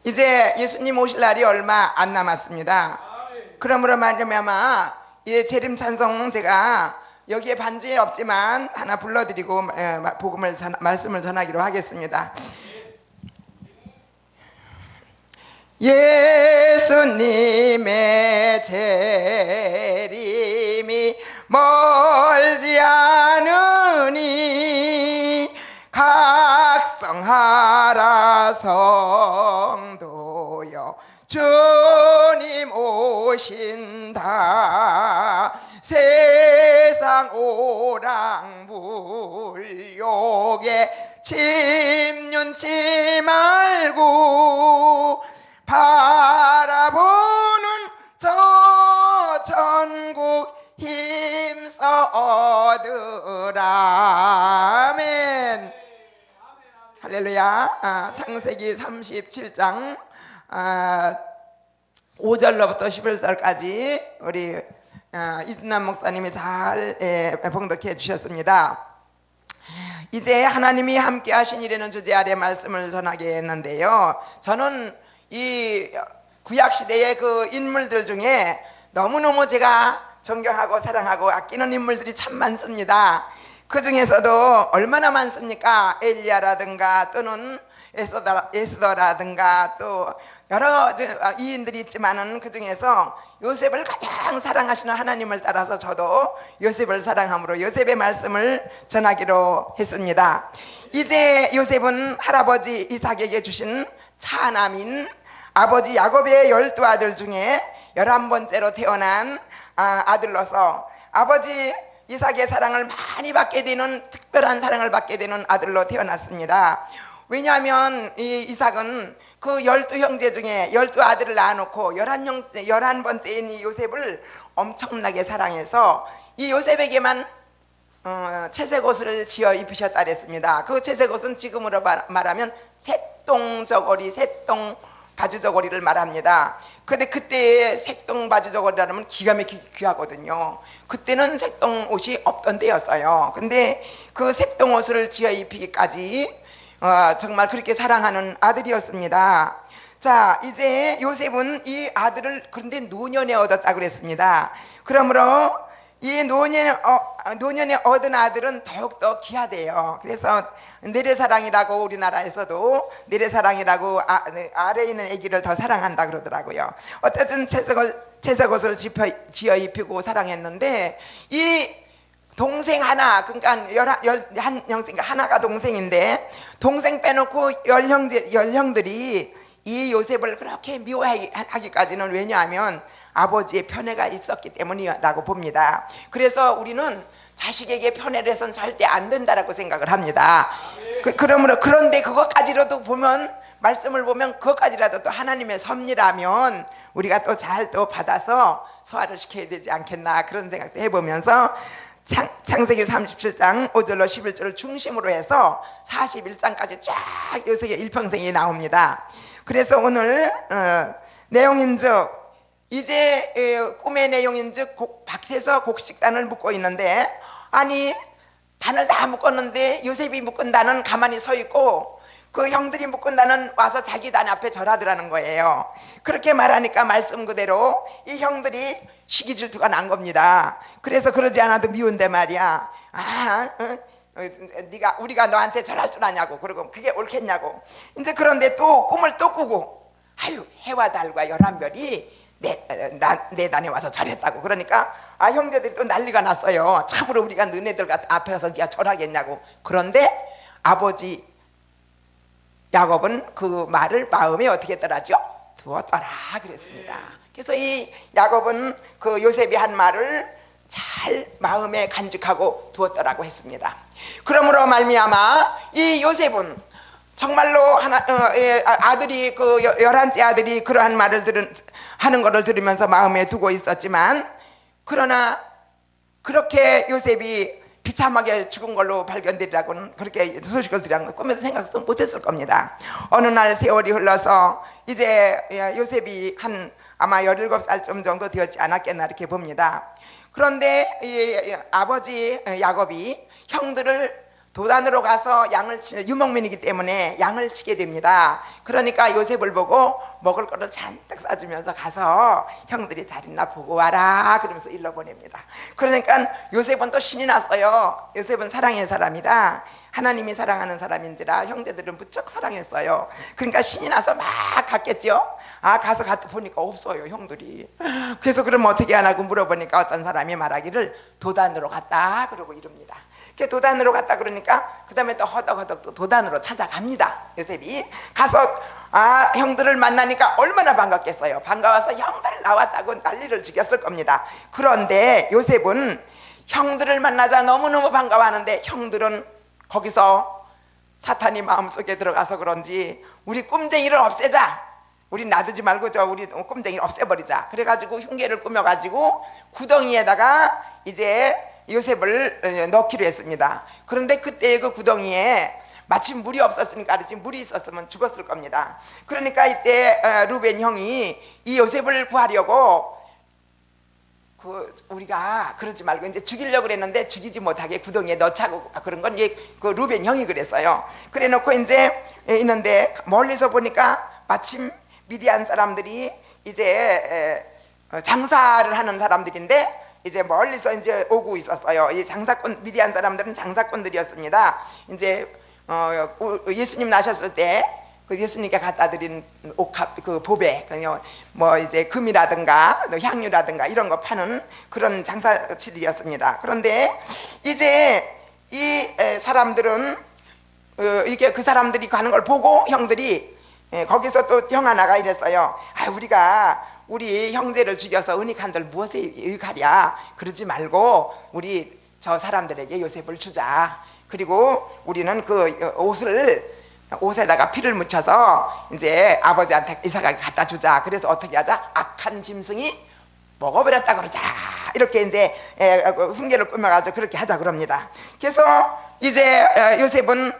이제 예수님 오실 날이 얼마 안 남았습니다. 그러므로 말미암아 이 재림 찬송 제가 여기에 반주에 없지만 하나 불러드리고 말씀을 전하기로 하겠습니다. 예수님의 재림이 멀지 않으니 각성하라 성도여, 주님 오신다. 세상 오랑불욕에 침륜치 말고 바라보는 저 천국 힘써 얻으라. 아멘. 할렐루야. 창세기 37장 5절로부터 11절까지 우리 이순남 목사님이 잘 봉독해 주셨습니다. 이제 하나님이 함께 하신 일에는 주제 아래 말씀을 전하게 했는데요, 저는 이 구약시대의 그 인물들 중에 너무너무 제가 존경하고 사랑하고 아끼는 인물들이 참 많습니다. 그 중에서도 얼마나 많습니까? 엘리야라든가 또는 에스더라든가 또 여러 이인들이 있지만은 그 중에서 요셉을 가장 사랑하시는 하나님을 따라서 저도 요셉을 사랑함으로 요셉의 말씀을 전하기로 했습니다. 이제 요셉은 할아버지 이삭에게 주신 차남인 아버지 야곱의 12아들 중에 11번째로 태어난 아들로서 아버지 이삭의 사랑을 많이 받게 되는, 특별한 사랑을 받게 되는 아들로 태어났습니다. 왜냐하면 이 이삭은 그 12형제 중에 12아들을 낳아놓고 11번째인 이 요셉을 엄청나게 사랑해서 이 요셉에게만 채색옷을 지어 입히셨다 그랬습니다. 그 채색옷은 지금으로 말하면 색동저고리, 색동 바주저고리를 말합니다. 근데 그때의 색동 바주저고리라면 기가 막히게 귀하거든요. 그때는 색동 옷이 없던 때였어요. 근데 그 색동 옷을 지어 입히기까지 정말 그렇게 사랑하는 아들이었습니다. 자, 이제 요셉은 이 아들을 그런데 노년에 얻었다 그랬습니다. 그러므로 이 노년에 얻은 아들은 더욱더 귀하대요. 그래서 내래사랑이라고, 우리나라에서도 내래사랑이라고 아래에 있는 아기를 더 사랑한다 그러더라고요. 어쨌든 채색옷을 지어 입히고 사랑했는데 이 동생 하나, 그러니까 11형제가 하나가 동생인데 동생 빼놓고 10형들이 이 요셉을 그렇게 미워하기까지는 왜냐하면 아버지의 편애가 있었기 때문이라고 봅니다. 그래서 우리는 자식에게 편애를 해서는 절대 안 된다라고 생각을 합니다. 그런데 그것까지라도 보면, 말씀을 보면 그것까지라도 또 하나님의 섭리라면 우리가 또 잘 또 받아서 소화를 시켜야 되지 않겠나, 그런 생각도 해보면서 창세기 37장 5절로 11절을 중심으로 해서 41장까지 쫙 요셉의 일평생이 나옵니다. 그래서 오늘 내용인즉 이제 꿈의 내용인즉 밭에서 곡식단을 묶고 있는데, 아니 단을 다 묶었는데 요셉이 묶은 단은 가만히 서 있고 그 형들이 묶은 단은 와서 자기 단 앞에 절하더라는 거예요. 그렇게 말하니까 말씀 그대로 이 형들이 시기 질투가 난 겁니다. 그래서 그러지 않아도 미운데 말이야, 우리가 너한테 절할 줄 아냐고, 그리고 그게 옳겠냐고. 이제 그런데 또 꿈을 또 꾸고, 해와 달과 11별이 내 단에 와서 절했다고. 그러니까 형제들이 또 난리가 났어요. 참으로 우리가 너네들 앞에서 네가 절하겠냐고. 그런데 아버지 야곱은 그 말을 마음에 어떻게 했더라죠? 두었더라 그랬습니다. 그래서 이 야곱은 그 요셉이 한 말을 잘 마음에 간직하고 두었더라고 했습니다. 그러므로 말미암아 이 요셉은 정말로 아들이 그 11째 아들이 그러한 말을 하는 것을 들으면서 마음에 두고 있었지만, 그러나 그렇게 요셉이 비참하게 죽은 걸로 발견되리라고는, 그렇게 소식을 들은 거 꿈에도 생각도 못했을 겁니다. 어느 날 세월이 흘러서 이제 요셉이 아마 17살쯤 정도 되었지 않았겠나 이렇게 봅니다. 그런데 이 아버지 야곱이 형들을 도단으로 가서 양을 치는 유목민이기 때문에 양을 치게 됩니다. 그러니까 요셉을 보고 먹을 거를 잔뜩 싸주면서 가서 형들이 잘 있나 보고 와라 그러면서 일러 보냅니다. 그러니까 요셉은 또 신이 났어요. 요셉은 사랑의 사람이라 하나님이 사랑하는 사람인지라 형제들은 무척 사랑했어요. 그러니까 신이 나서 막 갔겠죠. 가서 보니까 없어요, 형들이. 그래서 그러면 어떻게 하냐고 물어보니까 어떤 사람이 말하기를 도단으로 갔다 그러고 이럽니다. 도단으로 갔다 그러니까 그 다음에 또 허덕허덕 또 도단으로 찾아갑니다. 요셉이 가서 형들을 만나니까 얼마나 반갑겠어요. 반가워서 형들 나왔다고 난리를 죽였을 겁니다. 그런데 요셉은 형들을 만나자 너무너무 반가워하는데 형들은 거기서 사탄이 마음속에 들어가서 그런지 우리 꿈쟁이를 없애자, 우리 놔두지 말고 우리 꿈쟁이를 없애버리자 그래가지고 흉계를 꾸며가지고 구덩이에다가 이제 요셉을 넣기로 했습니다. 그런데 그때 그 구덩이에 마침 물이 없었으니까 그렇지 물이 있었으면 죽었을 겁니다. 그러니까 이때 루벤 형이 이 요셉을 구하려고 우리가 그러지 말고 이제 죽이려고 그랬는데 죽이지 못하게 구덩이에 넣자고 그런 건 이제 그 루벤 형이 그랬어요. 그래 놓고 이제 있는데 멀리서 보니까 마침 미디안 사람들이 이제 장사를 하는 사람들인데 이제 멀리서 이제 오고 있었어요. 이 장사꾼 미디안 사람들은 장사꾼들이었습니다. 이제 예수님 나셨을 때 그 예수님께 갖다 드린 옥합 그 보배 뭐 이제 금이라든가 향유라든가 이런 거 파는 그런 장사치들이었습니다. 그런데 이제 이 사람들은 이렇게 그 사람들이 가는 걸 보고 형들이 거기서 또 형 하나가 이랬어요. 우리 형제를 죽여서 은닉한들 무엇에 유익하랴. 그러지 말고 우리 저 사람들에게 요셉을 주자. 그리고 우리는 그 옷에다가 피를 묻혀서 이제 아버지한테 이삭에게 갖다 주자. 그래서 어떻게 하자? 악한 짐승이 먹어버렸다 그러자. 이렇게 이제 흉계를 꾸며가지고 그렇게 하자 그럽니다. 그래서 이제 요셉은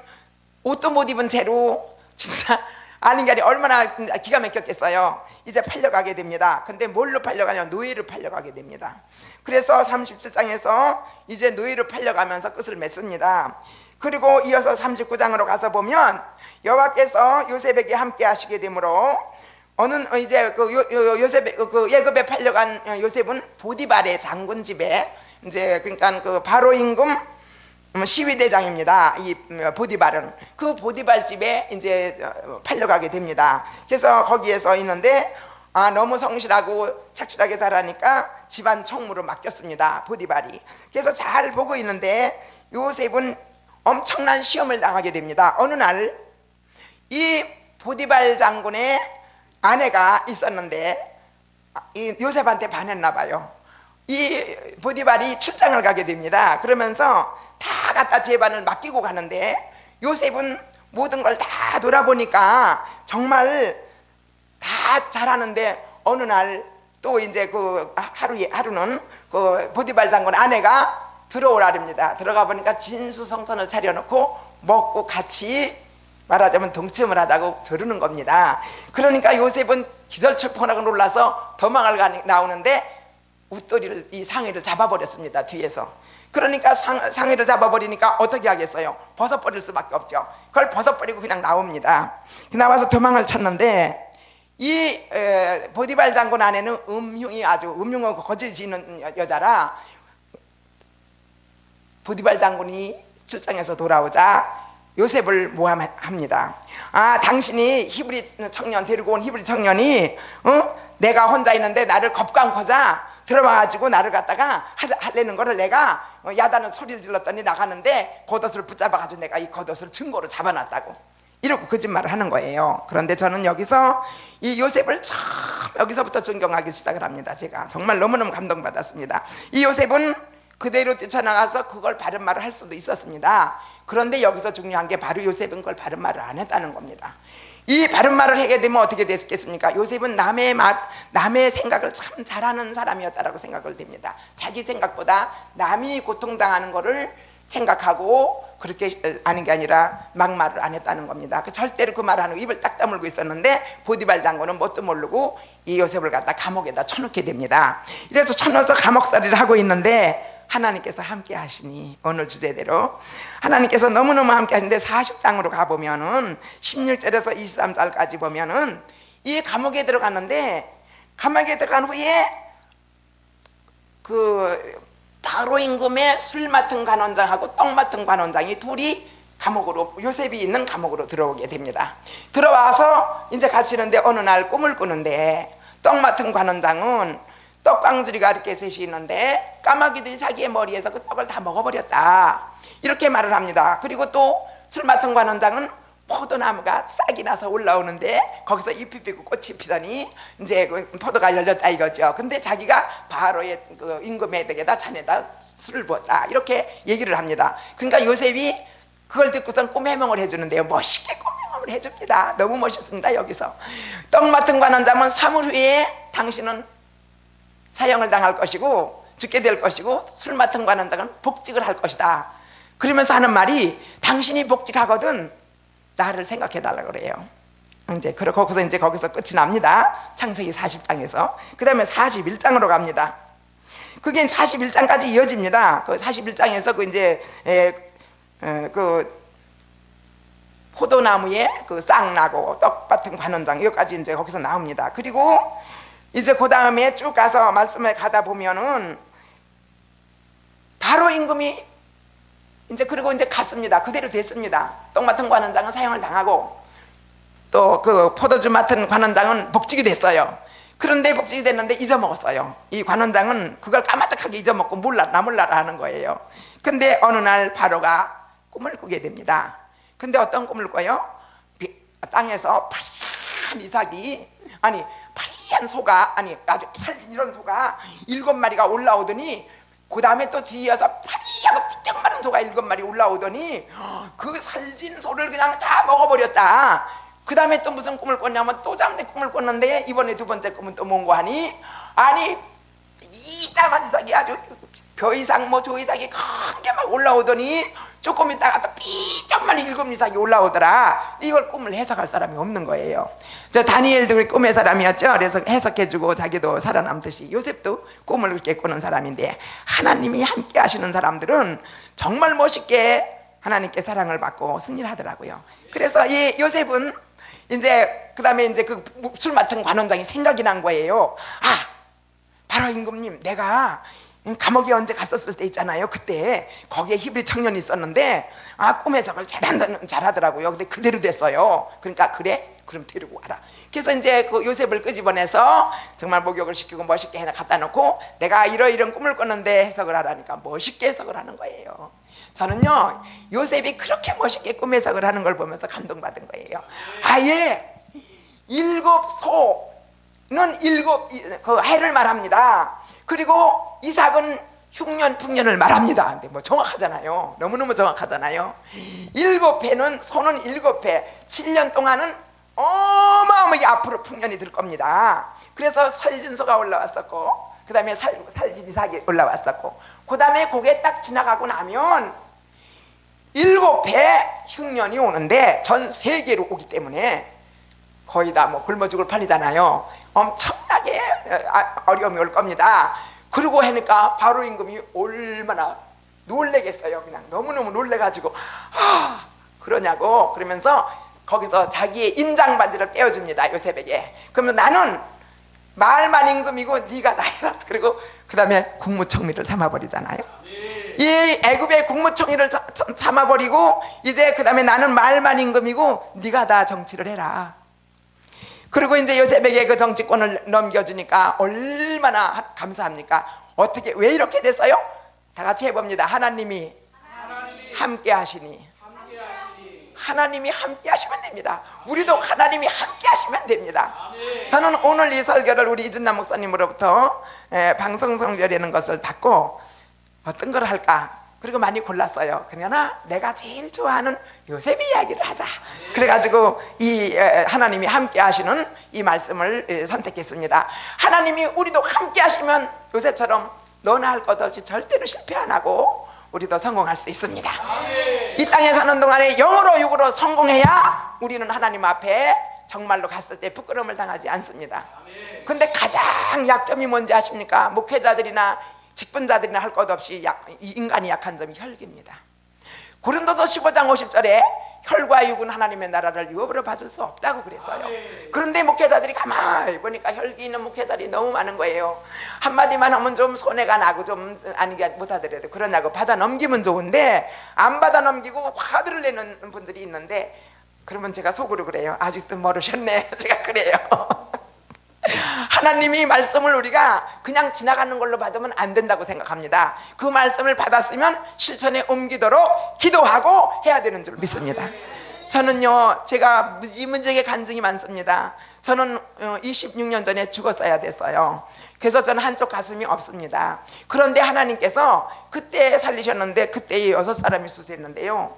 옷도 못 입은 채로 진짜 아는 게 아니라 얼마나 기가 막혔겠어요. 이제 팔려가게 됩니다. 근데 뭘로 팔려가냐? 노예로 팔려가게 됩니다. 그래서 37장에서 이제 노예로 팔려가면서 끝을 맺습니다. 그리고 이어서 39장으로 가서 보면 여호와께서 요셉에게 함께 하시게 되므로 이제 요셉 예굽에 팔려간 요셉은 보디발의 장군 집에 이제 그러니까 그 바로 임금 시위대장입니다. 이 보디발은 그 보디발 집에 이제 팔려가게 됩니다. 그래서 거기에서 있는데 너무 성실하고 착실하게 살아니까 집안 총무로 맡겼습니다. 보디발이. 그래서 잘 보고 있는데 요셉은 엄청난 시험을 당하게 됩니다. 어느 날 이 보디발 장군의 아내가 있었는데 이 요셉한테 반했나 봐요. 이 보디발이 출장을 가게 됩니다. 그러면서 다 갖다 제반을 맡기고 가는데 요셉은 모든 걸 다 돌아보니까 정말 다 잘하는데 어느 날 또 이제 그 하루는 그 보디발 장군 아내가 들어오라랍니다. 들어가 보니까 진수성찬을 차려놓고 먹고 같이 말하자면 동침을 하자고 저르는 겁니다. 그러니까 요셉은 기절초풍하고 놀라서 도망을 나오는데 웃돌이를 이 상의를 잡아버렸습니다. 뒤에서. 그러니까 상의를 잡아버리니까 어떻게 하겠어요? 벗어버릴 수밖에 없죠. 그걸 벗어버리고 그냥 나옵니다. 나와서 도망을 쳤는데 이 보디발 장군 아내는 아주 음흉하고 거짓이 있는 여자라 보디발 장군이 출장에서 돌아오자 요셉을 모함합니다. 당신이 히브리 청년 데리고 온 히브리 청년이 내가 혼자 있는데 나를 겁광고자 들어와가지고 나를 갖다가 하려는 거를 내가 야단을 소리를 질렀더니 나가는데 겉옷을 붙잡아가지고 내가 이 겉옷을 증거로 잡아놨다고 이러고 거짓말을 하는 거예요. 그런데 저는 여기서 이 요셉을 처음 여기서부터 존경하기 시작을 합니다. 제가 정말 너무너무 감동받았습니다. 이 요셉은 그대로 뛰쳐나가서 그걸 바른 말을 할 수도 있었습니다. 그런데 여기서 중요한 게 바로 요셉은 그걸 바른 말을 안 했다는 겁니다. 이 바른 말을 하게 되면 어떻게 됐겠습니까? 요셉은 남의 생각을 참 잘하는 사람이었다라고 생각을 됩니다. 자기 생각보다 남이 고통당하는 거를 생각하고 그렇게 하는 게 아니라 막말을 안 했다는 겁니다. 절대로 그 말을 하는 입을 딱 다물고 있었는데 보디발 장군은 뭣도 모르고 이 요셉을 갖다 감옥에다 쳐넣게 됩니다. 이래서 쳐넣어서 감옥살이를 하고 있는데 하나님께서 함께 하시니, 오늘 주제대로 하나님께서 너무너무 함께 하시는데 40장으로 가보면은 16절에서 23절까지 보면은 이 감옥에 들어갔는데, 감옥에 들어간 후에 그 바로 임금의 술 맡은 관원장하고 떡 맡은 관원장이 둘이 감옥으로, 요셉이 있는 감옥으로 들어오게 됩니다. 들어와서 이제 갇히는데 어느 날 꿈을 꾸는데, 떡 맡은 관원장은 떡강줄이가 이렇게 셋이 있는데 까마귀들이 자기의 머리에서 그 떡을 다 먹어버렸다, 이렇게 말을 합니다. 그리고 또 술 맡은 관원장은 포도나무가 싹이 나서 올라오는데 거기서 잎이 피고 꽃이 피더니 이제 그 포도가 열렸다 이거죠. 근데 자기가 바로의 그 임금에게다 잔에다 술을 부었다, 이렇게 얘기를 합니다. 그러니까 요셉이 그걸 듣고선 꿈 해몽을 해주는데요, 멋있게 꿈 해몽을 해줍니다. 너무 멋있습니다. 여기서 떡 맡은 관원장은 3일 후에 당신은 사형을 당할 것이고 죽게 될 것이고, 술 맡은 관원장은 복직을 할 것이다. 그러면서 하는 말이, 당신이 복직하거든 나를 생각해 달라고 그래요. 이제 거기서 이제 거기서 끝이 납니다. 창세기 40장에서. 그 다음에 41장으로 갑니다. 그게 41장까지 이어집니다. 그 41장에서 그 이제 그 포도나무에 그 싹 나고 떡 같은 관원장, 여기까지 이제 거기서 나옵니다. 그리고 이제 그 다음에 쭉 가서 말씀을 가다 보면은 바로 임금이 이제 그리고 이제 갔습니다. 그대로 됐습니다. 떡 맡은 관원장은 사형을 당하고 또 그 포도주 맡은 관원장은 복직이 됐어요. 그런데 복직이 됐는데 잊어먹었어요. 이 관원장은 그걸 까마득하게 잊어먹고 나 몰라라 하는 거예요. 근데 어느 날 바로가 꿈을 꾸게 됩니다. 근데 어떤 꿈을 꿔요? 땅에서 파란 이삭이, 아니 파란 소가, 아니 아주 살진 이런 소가 7마리가 올라오더니, 그 다음에 또 뒤에서 파리하고 삐쩍 마른 소가 7마리 올라오더니 그 살진 소를 그냥 다 먹어버렸다. 그 다음에 또 무슨 꿈을 꿨냐면 또 잠대 꿈을 꿨는데, 이번에 두 번째 꿈은 또 뭔고 하니, 아니 이따만 이삭이 아주 벼 이삭 뭐 조 이삭이 큰 게 막 올라오더니 조금 있다가 또 삐쩍만 7 이삭이 올라오더라. 이걸 꿈을 해석할 사람이 없는 거예요. 저 다니엘도 꿈의 사람이었죠. 그래서 해석해주고 자기도 살아남듯이 요셉도 꿈을 그렇게 꾸는 사람인데, 하나님이 함께 하시는 사람들은 정말 멋있게 하나님께 사랑을 받고 승리를 하더라고요. 그래서 이 요셉은 이제 그 다음에 이제 그 술 맡은 관원장이 생각이 난 거예요. 아, 바로 임금님, 내가 감옥에 언제 갔었을 때 있잖아요. 그때 거기에 히브리 청년이 있었는데 꿈 해석을 잘하더라고요. 근데 그대로 됐어요. 그러니까 그래? 그럼 데리고 와라. 그래서 이제 그 요셉을 끄집어내서 정말 목욕을 시키고 멋있게 갖다 놓고, 내가 이런 꿈을 꿨는데 해석을 하라니까 멋있게 해석을 하는 거예요. 저는요, 요셉이 그렇게 멋있게 꿈 해석을 하는 걸 보면서 감동받은 거예요. 아예 7 소는 7 그 해를 말합니다. 그리고 이삭은 흉년 풍년을 말합니다. 근데 뭐 정확하잖아요. 너무너무 정확하잖아요. 7해는 소는 7해 7년 동안은 어마어마하게 앞으로 풍년이 들 겁니다. 그래서 살진소가 올라왔었고, 그 다음에 살진 이삭이 올라왔었고, 그 다음에 그게 딱 지나가고 나면 7해 흉년이 오는데 전 세계로 오기 때문에 거의 다 뭐 굶어 죽을 판이잖아요. 엄청나게 어려움이 올 겁니다. 그러고 하니까 바로 임금이 얼마나 놀래겠어요. 그냥 너무너무 놀래가지고 그러냐고 그러면서 거기서 자기의 인장 반지를 떼어줍니다, 요셉에게. 그러면 나는 말만 임금이고 네가 나야. 그리고 그 다음에 국무총리를 삼아버리잖아요. 이 애굽의 국무총리를 삼아버리고, 이제 그 다음에 나는 말만 임금이고 네가 다 정치를 해라. 그리고 이제 요셉에게 그 정치권을 넘겨주니까 얼마나 감사합니까? 어떻게, 왜 이렇게 됐어요? 다 같이 해봅니다. 하나님이 함께 하시니. 하나님이 함께 하시면 됩니다. 우리도 하나님이 함께 하시면 됩니다. 저는 오늘 이 설교를 우리 이준남 목사님으로부터 방송 성교라는 것을 받고 어떤 걸 할까, 그리고 많이 골랐어요. 그러나 내가 제일 좋아하는 요셉 이야기를 하자. 그래가지고 이 하나님이 함께 하시는 이 말씀을 선택했습니다. 하나님이 우리도 함께 하시면 요셉처럼 너나 할 것 없이 절대로 실패 안 하고 우리도 성공할 수 있습니다. 이 땅에 사는 동안에 영으로 육으로 성공해야 우리는 하나님 앞에 정말로 갔을 때 부끄러움을 당하지 않습니다. 근데 가장 약점이 뭔지 아십니까? 목회자들이나 직분자들이나 할 것 없이 인간이 약한 점이 혈기입니다. 고린도서 15장 50절에 혈과 육은 하나님의 나라를 유업으로 받을 수 없다고 그랬어요. 그런데 목회자들이 가만히 보니까 혈기 있는 목회자들이 너무 많은 거예요. 한마디만 하면 좀 손해가 나고 좀 아니게 못하더라도 그러냐고 받아 넘기면 좋은데 안 받아 넘기고 화들을 내는 분들이 있는데, 그러면 제가 속으로 그래요. 아직도 모르셨네. 제가 그래요. 하나님이 말씀을 우리가 그냥 지나가는 걸로 받으면 안 된다고 생각합니다. 그 말씀을 받았으면 실천에 옮기도록 기도하고 해야 되는 줄 믿습니다. 저는요, 제가 무지무지하게 간증이 많습니다. 저는 26년 전에 죽었어야 됐어요. 그래서 저는 한쪽 가슴이 없습니다. 그런데 하나님께서 그때 살리셨는데, 그때 6사람이 수술했는데요,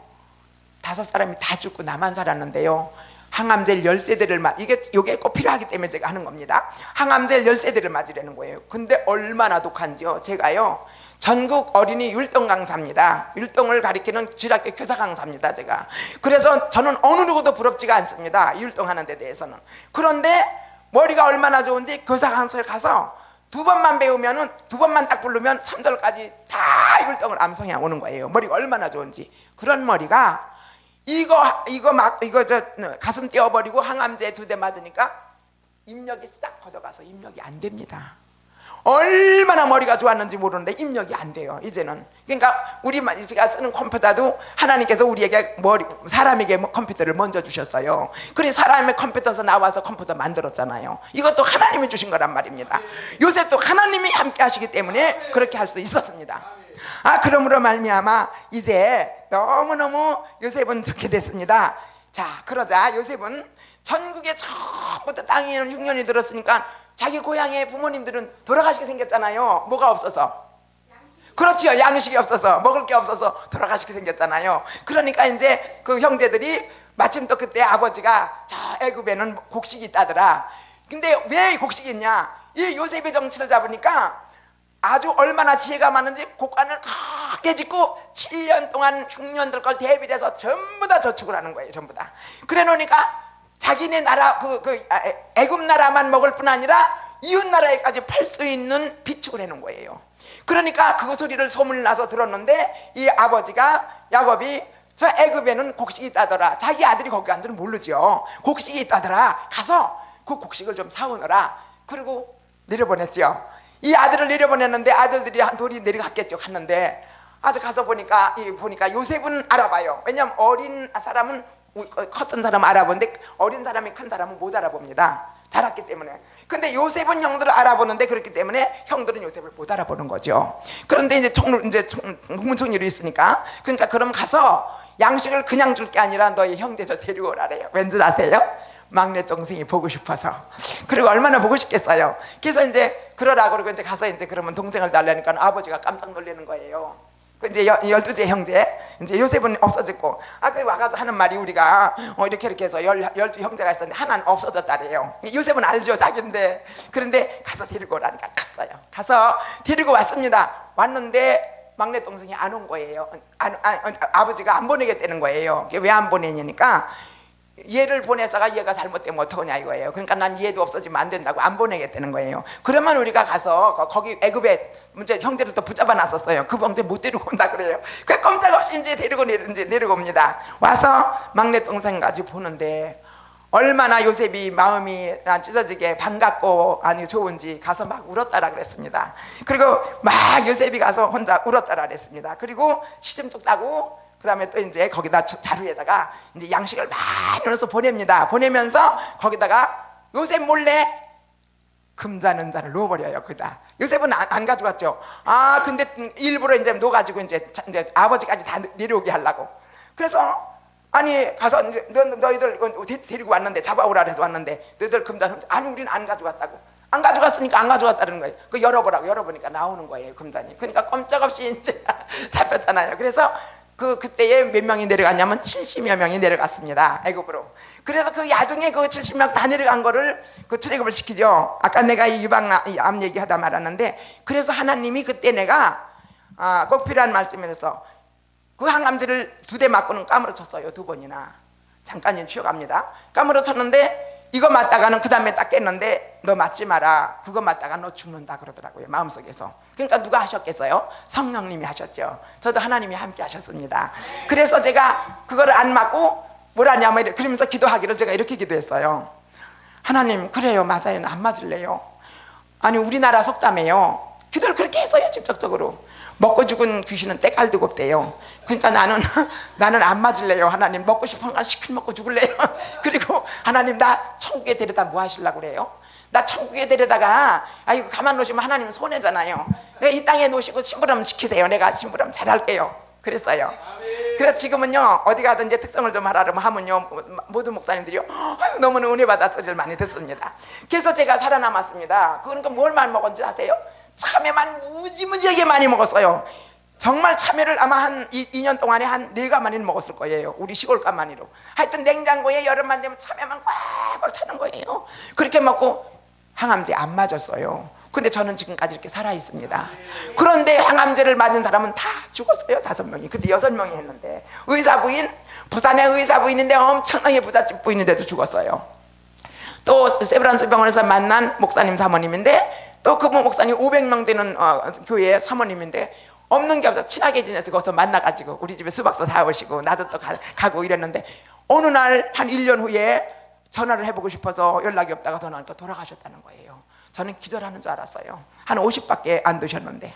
5사람이 다 죽고 나만 살았는데요, 항암제를 10세대를 이게 꼭 필요하기 때문에 제가 하는 겁니다. 항암제를 10세대를 맞으려는 거예요. 근데 얼마나 독한지요. 제가요, 전국 어린이 율동 강사입니다. 율동을 가리키는 주일학교 교사 강사입니다, 제가. 그래서 저는 어느 누구도 부럽지가 않습니다, 율동하는 데 대해서는. 그런데 머리가 얼마나 좋은지 교사 강사에 가서 2번만 배우면은, 2번만 딱 부르면 3절까지 다 율동을 암송해 오는 거예요. 머리가 얼마나 좋은지. 그런 머리가 가슴 떼어버리고 항암제 2대 맞으니까 입력이 싹 걷어가서 입력이 안 됩니다. 얼마나 머리가 좋았는지 모르는데 입력이 안 돼요, 이제는. 그러니까 제가 쓰는 컴퓨터도 하나님께서 우리에게 사람에게 컴퓨터를 먼저 주셨어요. 그래 사람의 컴퓨터에서 나와서 컴퓨터 만들었잖아요. 이것도 하나님이 주신 거란 말입니다. 요셉도 하나님이 함께 하시기 때문에 그렇게 할 수 있었습니다. 그러므로 말미암아 이제 너무너무 요셉은 좋게 됐습니다. 자, 그러자 요셉은 전국에 처음부터 땅에는 흉년이 들었으니까 자기 고향의 부모님들은 돌아가시게 생겼잖아요. 뭐가 없어서. 그렇지요, 양식이 없어서, 먹을 게 없어서 돌아가시게 생겼잖아요. 그러니까 이제 그 형제들이 마침 또 그때 아버지가 저 애굽에는 곡식이 있다더라. 근데 왜 곡식이 있냐, 이 요셉의 정치를 잡으니까 아주 얼마나 지혜가 많은지 곡간을 크게 짓고 7년 동안 흉년들 걸 대비를 해서 전부 다 저축을 하는 거예요. 전부 다. 그래 놓으니까 자기네 나라 애굽 나라만 먹을 뿐 아니라 이웃 나라에까지 팔 수 있는 비축을 해놓은 거예요. 그러니까 그 소리를 소문이 나서 들었는데, 이 아버지가 야곱이 저 애굽에는 곡식이 있다더라. 자기 아들이 거기 간 줄은 모르죠. 곡식이 있다더라. 가서 그 곡식을 좀 사오너라. 그리고 내려보냈죠. 이 아들을 내려보냈는데 아들들이 한 둘이 내려갔겠죠. 갔는데 아주 가서 보니까 요셉은 알아봐요. 왜냐하면 어린 사람은 컸던 사람 알아보는데 어린 사람이 큰 사람은 못 알아봅니다. 자랐기 때문에. 근데 요셉은 형들을 알아보는데, 그렇기 때문에 형들은 요셉을 못 알아보는 거죠. 그런데 이제 국무총리로 있으니까, 그러니까 그럼 가서 양식을 그냥 줄 게 아니라 너희 형제들 데리고 오라래요. 왠지 아세요? 막내 동생이 보고 싶어서. 그리고 얼마나 보고 싶겠어요. 그래서 이제 그러라 그러고 이제 가서 이제 그러면 동생을 달라니까 아버지가 깜짝 놀라는 거예요. 그 이제 12째 형제, 이제 요셉은 없어졌고, 그 와가서 하는 말이 우리가 이렇게 해서 12 형제가 있었는데 하나는 없어졌다래요. 요셉은 알죠, 자기인데. 그런데 가서 데리고 오라니까 갔어요. 가서 데리고 왔습니다. 왔는데 막내 동생이 안 온 거예요. 아버지가 안 보내겠다는 거예요. 왜 안 보내냐니까, 얘를 보내서가 얘가 잘못되면 어떡하냐 이거예요. 그러니까 난 얘도 없어지면 안 된다고 안 보내겠다는 거예요. 그러면 우리가 가서 거기 애굽에 문제 형제를 또 붙잡아 놨었어요. 그 형제 못 데리고 온다 그래요. 그 꼼짝없이 이제 내리고 옵니다. 와서 막내 동생 가지고 보는데 얼마나 요셉이 마음이 찢어지게 반갑고 아니 좋은지 가서 막 울었다라 그랬습니다. 그리고 막 요셉이 가서 혼자 울었다라 그랬습니다. 그리고 시름뚝 따고 그 다음에 또 이제 거기다 자루에다가 이제 양식을 많이 넣어서 보냅니다. 보내면서 거기다가 요셉 몰래 금잔은잔을 넣어버려요. 거기다. 요셉은 안 가져갔죠. 근데 일부러 이제 넣어가지고 이제 아버지까지 다 내려오게 하려고. 그래서 아니 가서 이제 너희들 데리고 왔는데, 잡아오라 해서 왔는데 너희들 금잔, 아니 우리는 안 가져갔다고. 안 가져갔으니까 안 가져갔다는 거예요. 그 열어보라고. 열어보니까 나오는 거예요, 금단이. 그러니까 꼼짝없이 이제 잡혔잖아요. 그래서 그때에 몇 명이 내려갔냐면 70여 명이 내려갔습니다, 애굽으로. 그래서 그 야중에 그 70명 다 내려간 거를 그 출애굽을 시키죠. 아까 내가 이 유방암 얘기하다 말았는데, 그래서 하나님이 그때 내가 꼭 필요한 말씀이라서 그 항암제를 2대 맞고는 까무러쳤어요. 2번이나. 잠깐 쉬어갑니다. 까무러쳤는데 이거 맞다가는 그 다음에 딱 깼는데 너 맞지 마라, 그거 맞다가 너 죽는다 그러더라고요, 마음속에서. 그러니까 누가 하셨겠어요? 성령님이 하셨죠. 저도 하나님이 함께 하셨습니다. 그래서 제가 그거를 안 맞고 뭐라냐면 그러면서 기도하기를 제가 이렇게 기도했어요. 하나님, 그래요, 맞아요, 안 맞을래요. 아니 우리나라 속담에요, 기도를 그렇게 했어요. 직접적으로 먹고 죽은 귀신은 때깔도 곱대요. 그러니까 나는 안 맞을래요. 하나님, 먹고 싶은 건 시킬 먹고 죽을래요. 그리고 하나님, 나 천국에 데려다 뭐 하시려고 그래요? 나 천국에 데려다가 이거 가만 놓으시면 하나님 손해잖아요. 내가 이 땅에 놓으시고 심부름 시키세요. 내가 심부름 잘할게요. 그랬어요. 그래서 지금은요, 어디 가든 이제 특성을 좀 하라면 하면요, 모든 목사님들이요, 너무나 은혜 받아 소리를 많이 듣습니다. 그래서 제가 살아남았습니다. 그러니까 뭘만 먹었는지 아세요? 참외만 무지무지하게 많이 먹었어요. 정말 참외를 아마 한 2년 동안에 한 4가마니는 먹었을 거예요. 우리 시골 가마니로. 하여튼 냉장고에 여름만 되면 참외만 꽉꽉 차는 거예요. 그렇게 먹고 항암제 안 맞았어요. 근데 저는 지금까지 이렇게 살아 있습니다. 그런데 항암제를 맞은 사람은 다 죽었어요. 5명이. 근데 6명이 했는데, 의사부인, 부산의 의사부인인데 엄청나게 부잣집 부인인데도 죽었어요. 또 세브란스 병원에서 만난 목사님 사모님인데, 또 그 목사님 500명 되는 교회 사모님인데 없는 게 없어 친하게 지내서 거기서 만나가지고 우리 집에 수박도 사오시고 나도 또 가고 이랬는데, 어느 날 한 1년 후에 전화를 해보고 싶어서 연락이 없다가 전화하니까 돌아가셨다는 거예요. 저는 기절하는 줄 알았어요. 한 50밖에 안 되셨는데.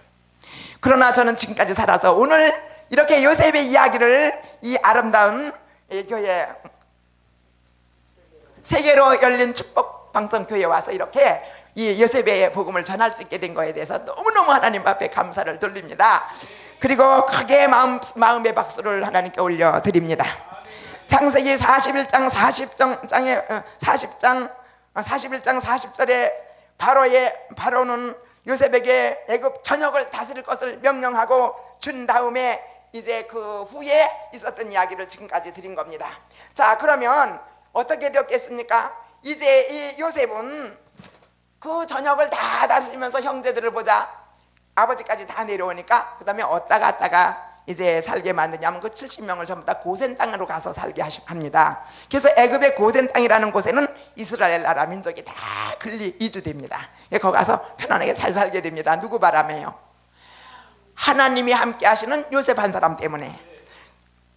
그러나 저는 지금까지 살아서 오늘 이렇게 요셉의 이야기를 이 아름다운 교회, 세계로 열린 축복 방송교회에 와서 이렇게 이 요셉의 복음을 전할 수 있게 된 거에 대해서 너무너무 하나님 앞에 감사를 돌립니다. 그리고 크게 마음의 박수를 하나님께 올려드립니다. 창세기 41장 41장 40절에 바로는 요셉에게 애굽 전역을 다스릴 것을 명령하고 준 다음에 이제 그 후에 있었던 이야기를 지금까지 드린 겁니다. 자, 그러면 어떻게 되었겠습니까? 이제 이 요셉은 그 전역을 다 다스리면서 형제들을 보자 아버지까지 다 내려오니까 그 다음에 어디다 갔다가 이제 살게 만드냐면 그 70명을 전부 다 고센 땅으로 가서 살게 합니다. 그래서 애굽의 고센 땅이라는 곳에는 이스라엘 나라 민족이 다 이주됩니다. 거기 가서 편안하게 잘 살게 됩니다. 누구 바람에요? 하나님이 함께 하시는 요셉 한 사람 때문에.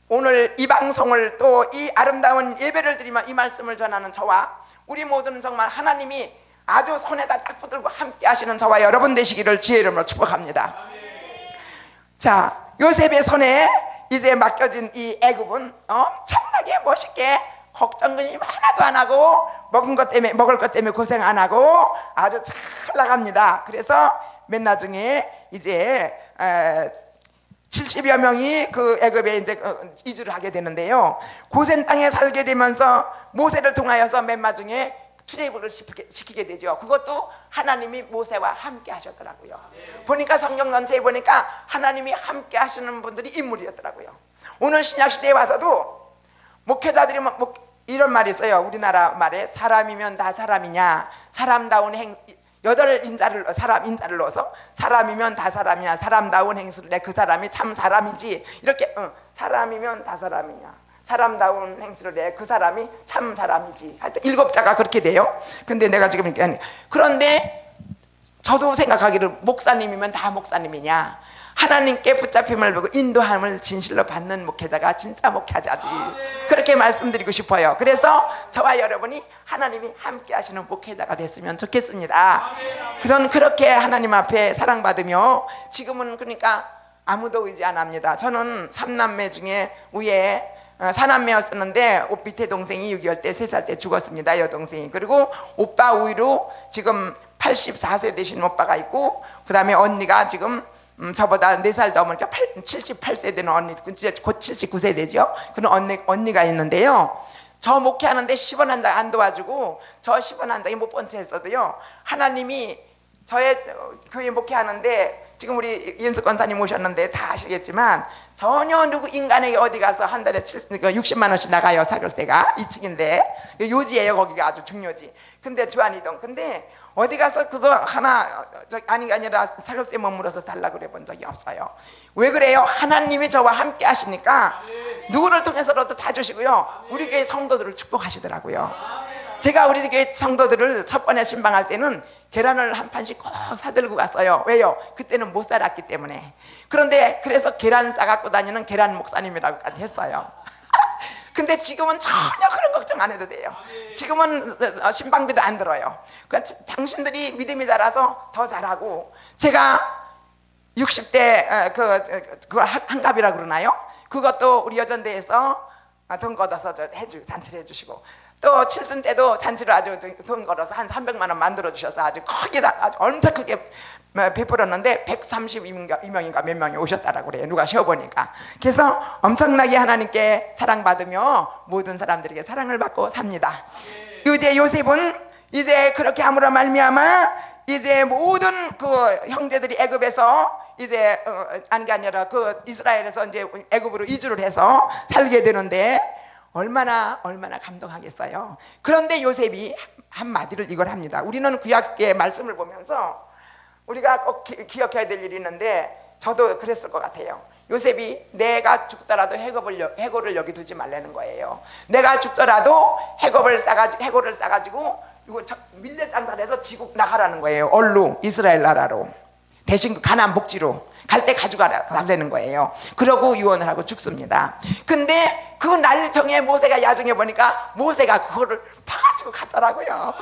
오늘 이 방송을 또 이 아름다운 예배를 드리며 이 말씀을 전하는 저와 우리 모두는 정말 하나님이 아주 손에다 딱 붙들고 함께 하시는 저와 여러분 되시기를 주의 이름으로 축복합니다. 자, 요셉의 손에 이제 맡겨진 이 애굽은 엄청나게 멋있게 걱정근심 하나도 안 하고 먹을 것 때문에 고생 안 하고 아주 잘 나갑니다. 그래서 맨 나중에 이제 70여 명이 그 애굽에 이제 이주를 하게 되는데요. 고센 땅에 살게 되면서 모세를 통하여서 맨 마중에 출애굽을 시키게 되죠. 그것도 하나님이 모세와 함께 하셨더라고요. 보니까 성경 전체에 보니까 하나님이 함께 하시는 분들이 인물이었더라고요. 오늘 신약시대에 와서도 목회자들이 이런 말이 있어요. 우리나라 말에 사람이면 다 사람이냐, 사람다운 사람 인자를 넣어서 사람이면 다 사람이냐, 사람다운 행실을 해 그 사람이 참 사람이지. 이렇게 사람이면 다 사람이냐, 사람다운 행실을 해 그 사람이 참 사람이지. 하여튼 7자가 그렇게 돼요. 근데 내가 지금 이렇게 그런데 저도 생각하기를 목사님이면 다 목사님이냐, 하나님께 붙잡힘을 보고 인도함을 진실로 받는 목회자가 진짜 목회자지. 그렇게 말씀드리고 싶어요. 그래서 저와 여러분이 하나님이 함께 하시는 목회자가 됐으면 좋겠습니다. 저는 그렇게 하나님 앞에 사랑받으며 지금은 그러니까 아무도 의지 안 합니다. 저는 3남매 중에 위에 4남매였었는데 밑에 동생이 6.25 때 3살 때 죽었습니다. 여동생이. 그리고 오빠 우위로 지금 84세 되신 오빠가 있고, 그 다음에 언니가 지금 저보다 4살 넘으니까 78세 되는 언니, 곧 79세 되죠. 그런 언니가 있는데요. 저 목회하는데 10원 한 장 안 도와주고 저 10원 한 장이 못 본 채 했어도요, 하나님이 저의 교회 목회하는데, 지금 우리 이은숙 권사님 오셨는데 다 아시겠지만 전혀 누구 인간에게 어디 가서 한 달에 60만 원씩 나가요. 사글세가 2층인데 요지예요. 거기가 아주 중요지. 근데 주안이동. 근데 어디 가서 그거 하나 아닌 게 아니라 사글세 머물러서 달라고 그래 본 적이 없어요. 왜 그래요? 하나님이 저와 함께 하시니까 누구를 통해서라도 다 주시고요, 우리 교회 성도들을 축복하시더라고요. 제가 우리 교회 성도들을 첫 번에 신방할 때는 계란을 한 판씩 꼭 사들고 갔어요. 왜요? 그때는 못 살았기 때문에. 그런데 그래서 계란 싸갖고 다니는 계란 목사님이라고까지 했어요. 근데 지금은 전혀 그런 걱정 안 해도 돼요. 지금은 신방비도 안 들어요. 그러니까 당신들이 믿음이 자라서 더 잘하고, 제가 60대 그 한갑이라 그러나요? 그것도 우리 여전대에서 돈 걷어서 잔치를 해주시고, 또 칠순 때도 잔치를 아주 돈 걸어서 한 300만 원 만들어 주셔서 아주 크게, 아주 엄청 크게 베풀었는데 132명인가 몇 명이 오셨다라고 그래요. 누가 쉬어보니까. 그래서 엄청나게 하나님께 사랑받으며 모든 사람들에게 사랑을 받고 삽니다. 이제 요셉은 이제 그렇게 함으로 말미암아 이제 모든 그 형제들이 애굽에서 이제 아닌 게 아니라 그 이스라엘에서 이제 애굽으로 이주를 해서 살게 되는데 얼마나 감동하겠어요. 그런데 요셉이 한마디를 이걸 합니다. 우리는 구약의 말씀을 보면서 우리가 꼭 기억해야 될 일이 있는데, 저도 그랬을 것 같아요. 요셉이 내가 죽더라도 해골을 여기 두지 말라는 거예요. 내가 죽더라도 해골을 싸가지고 이거 밀레 장단해서 지국 나가라는 거예요. 얼루 이스라엘 나라로, 대신 가나안 복지로 갈 때 가져가라는 거예요. 그러고 유언을 하고 죽습니다. 근데 그 난리통에 모세가 야중에 보니까 모세가 그거를 파가지고 갔더라고요.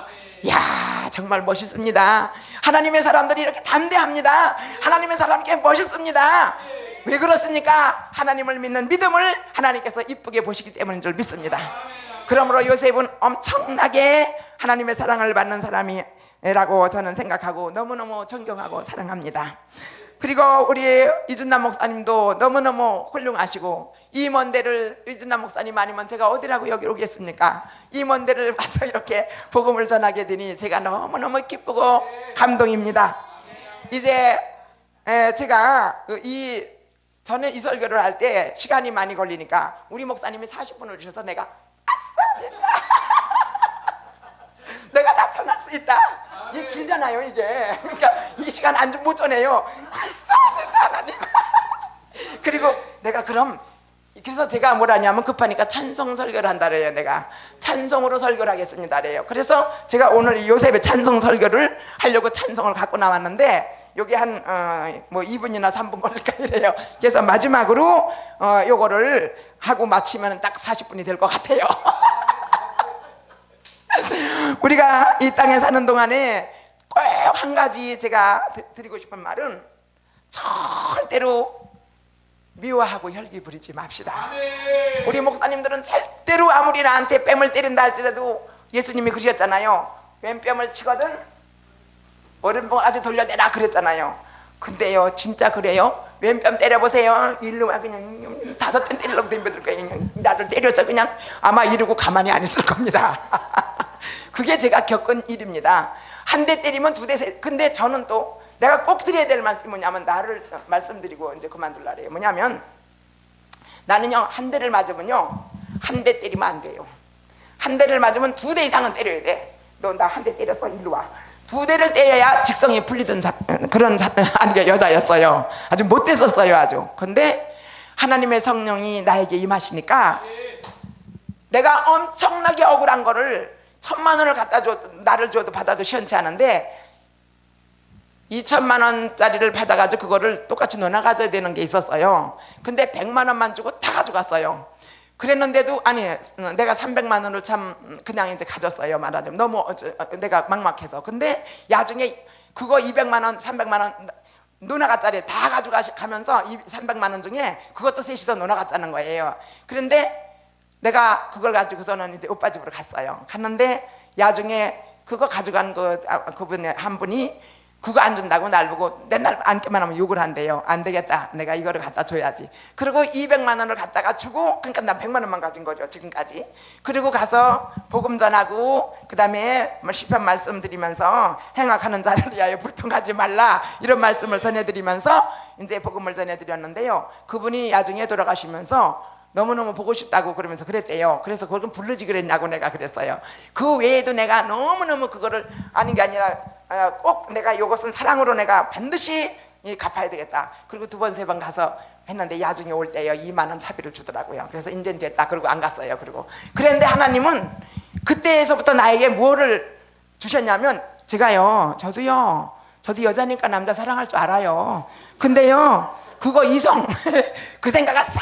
이야, 정말 멋있습니다. 하나님의 사람들이 이렇게 담대합니다. 하나님의 사람께 멋있습니다. 왜 그렇습니까? 하나님을 믿는 믿음을 하나님께서 이쁘게 보시기 때문인 줄 믿습니다. 그러므로 요셉은 엄청나게 하나님의 사랑을 받는 사람이라고 저는 생각하고 너무너무 존경하고 사랑합니다. 그리고 우리 이준남 목사님도 너무너무 훌륭하시고, 이 먼 데를, 이준남 목사님 아니면 제가 어디라고 여기 오겠습니까? 이 먼 데를 가서 이렇게 복음을 전하게 되니 제가 너무너무 기쁘고 감동입니다. 이제 제가 전에 이 설교를 할 때 시간이 많이 걸리니까 우리 목사님이 40분을 주셔서 내가 아싸 됐다. 내가 다 전할 수 있다. 이게 길잖아요 이게. 그러니까 이 시간 안 못 전해요. 아싸 됐다 하나님. 그리고 내가 그래서 제가 뭐라냐면 급하니까 찬송 설교를 한다 그래요. 내가 찬송으로 설교를 하겠습니다 그래요. 그래서 제가 오늘 이 요셉의 찬송 설교를 하려고 찬송을 갖고 나왔는데 여기 한 2분이나 3분 걸릴까 이래요. 그래서 마지막으로 요거를 하고 마치면 딱 40분이 될 것 같아요. 우리가 이 땅에 사는 동안에 꼭 한 가지 제가 드리고 싶은 말은, 절대로 미워하고 혈기 부리지 맙시다. 우리 목사님들은 절대로 아무리 나한테 뺨을 때린다 할지라도 예수님이 그러셨잖아요. 왼 뺨을 치거든 오른손 아주 돌려내라 그랬잖아요. 근데요 진짜 그래요? 왼뺨 때려보세요. 일로 와 그냥 5대 때리려고 덤벼들 거예요. 그냥 나를 때려서 그냥 아마 이러고 가만히 안 있을 겁니다. 그게 제가 겪은 일입니다. 한 대 때리면 2대 근데 저는 또 내가 꼭 드려야 될 말씀이 뭐냐면, 나를 말씀드리고 이제 그만둘라래요. 뭐냐면 나는요 한 대를 맞으면요 한 대 때리면 안 돼요. 한 대를 맞으면 2대 이상은 때려야 돼. 너 나 한 대 때렸어 일로 와. 2대를 때려야 직성이 풀리던 그런 여자였어요. 아주 못됐었어요 아주. 근데 하나님의 성령이 나에게 임하시니까 내가 엄청나게 억울한 거를 1,000만 원을 갖다 나를 줘도 받아도 시원치 않은데 2,000만 원짜리를 받아가지고 그거를 똑같이 너나 가져야 되는 게 있었어요. 근데 100만 원만 주고 다 가져갔어요. 그랬는데도 아니 내가 300만 원을 참 그냥 이제 가졌어요. 말하자면 너무 내가 막막해서. 근데 야중에 그거 200만 원 300만 원 누나가짜리 다 가져가면서 300만 원 중에 그것도 셋이서 누나가짜는 거예요. 그런데 내가 그걸 가지고서는 이제 오빠 집으로 갔어요. 갔는데 야중에 그거 가져간 그분의 한 분이 그거 안 준다고 날 보고 맨날 앉기만 하면 욕을 한대요. 안 되겠다, 내가 이거를 갖다 줘야지. 그리고 200만 원을 갖다가 주고, 그러니까 난 100만 원만 가진 거죠 지금까지. 그리고 가서 복음 전하고 그 다음에 시편 말씀드리면서 행악하는 자를 위하여 불평하지 말라 이런 말씀을 전해드리면서 이제 복음을 전해드렸는데요. 그분이 야중에 돌아가시면서 너무너무 보고 싶다고 그러면서 그랬대요. 그래서 그걸 부르지 그랬냐고 내가 그랬어요. 그 외에도 내가 너무너무 그거를 아닌 게 아니라 꼭 내가 이것은 사랑으로 내가 반드시 갚아야 되겠다. 그리고 2번 3번 가서 했는데 야중에 올 때요 2만 원 차비를 주더라고요. 그래서 인제 됐다 그러고 안 갔어요. 그리고 그랬는데 하나님은 그때에서부터 나에게 뭐를 주셨냐면, 저도 여자니까 남자 사랑할 줄 알아요. 근데요, 그거 이성 그 생각을 싹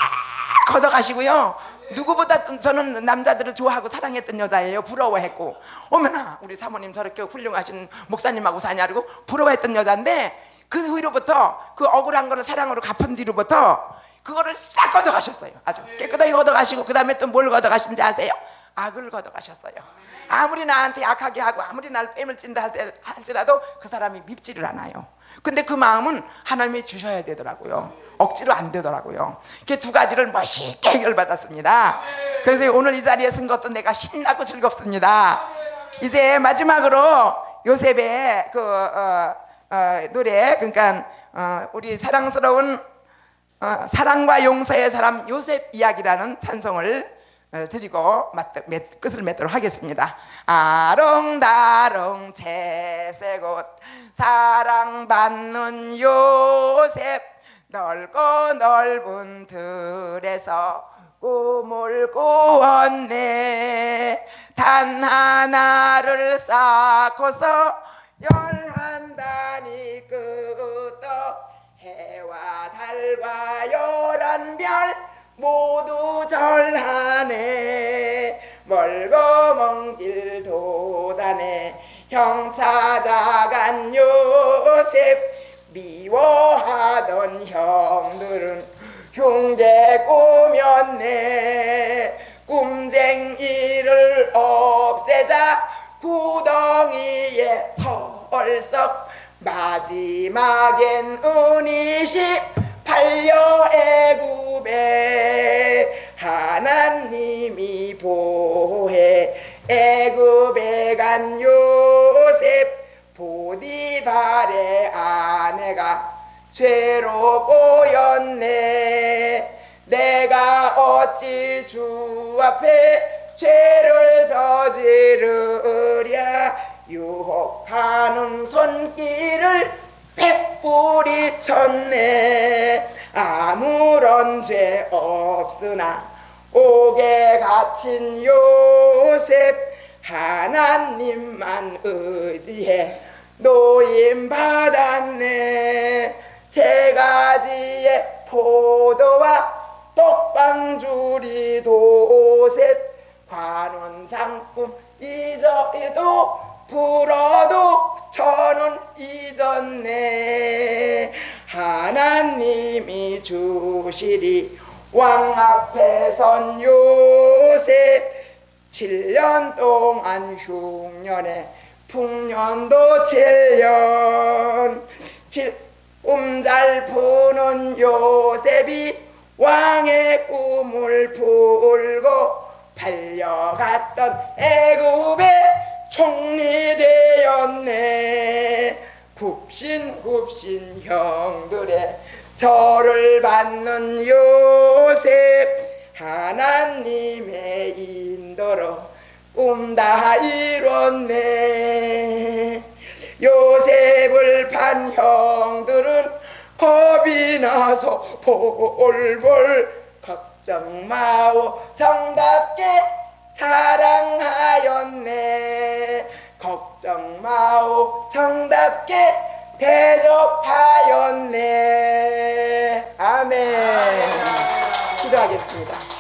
걷어가시고요, 누구보다 저는 남자들을 좋아하고 사랑했던 여자예요. 부러워했고, 어머나 우리 사모님 저렇게 훌륭하신 목사님하고 사냐고 부러워했던 여자인데, 그 후로부터 그 억울한 거를 사랑으로 갚은 뒤로부터 그거를 싹 걷어가셨어요. 아주 깨끗하게 걷어가시고, 그 다음에 또 뭘 걷어가신지 아세요? 악을 걷어가셨어요. 아무리 나한테 약하게 하고 아무리 날 뺨을 찐다 할지라도 그 사람이 밉지를 않아요. 근데 그 마음은 하나님이 주셔야 되더라고요. 억지로 안 되더라고요. 이렇게 두 가지를 멋있게 해결받았습니다. 그래서 오늘 이 자리에 쓴 것도 내가 신나고 즐겁습니다. 이제 마지막으로 요셉의 노래, 그러니까 우리 사랑스러운 사랑과 용서의 사람 요셉 이야기라는 찬송을 드리고 끝을 맺도록 하겠습니다. 아롱다롱 채새곳 사랑받는 요셉, 넓고 넓은 들에서 꿈을 꾸었네. 단 하나를 쌓고서 11단이 끄떡, 해와 달과 11별 모두 절하네. 멀고 먼 길 도단에 형 찾아간 요셉, 미워하던 형들은 흉계 꾸몄네. 꿈쟁이를 없애자 구덩이에 털썩, 마지막엔 은이십 팔려 애굽에. 하나님이 보호해 애굽에 간 요셉, 보디발의 아내가 죄로 꼬였네. 내가 어찌 주 앞에 죄를 저지르랴. 유혹하는 손길을 뿌리쳤네. 아무런 죄 없으나 옥에 갇힌 요셉, 하나님만 의지해 노임 받았네. 세 가지의 포도와 떡방주리 도셋, 관원 장꿈 잊어도 불어도 저는 잊었네. 하나님이 주시리 왕 앞에 선 요셉, 7년 동안 흉년에 풍년도 7년. 꿈잘 푸는 요셉이 왕의 꿈을 풀고 팔려갔던 애굽의 총리 되었네. 굽신굽신 형들의 절을 받는 요셉, 하나님의 인도로 꿈 다 이뤘네. 요셉을 판 형들은 겁이 나서 볼볼, 걱정 마오 정답게 사랑하였네. 걱정 마오 정답게 대접하였네. 아멘. 기도하겠습니다.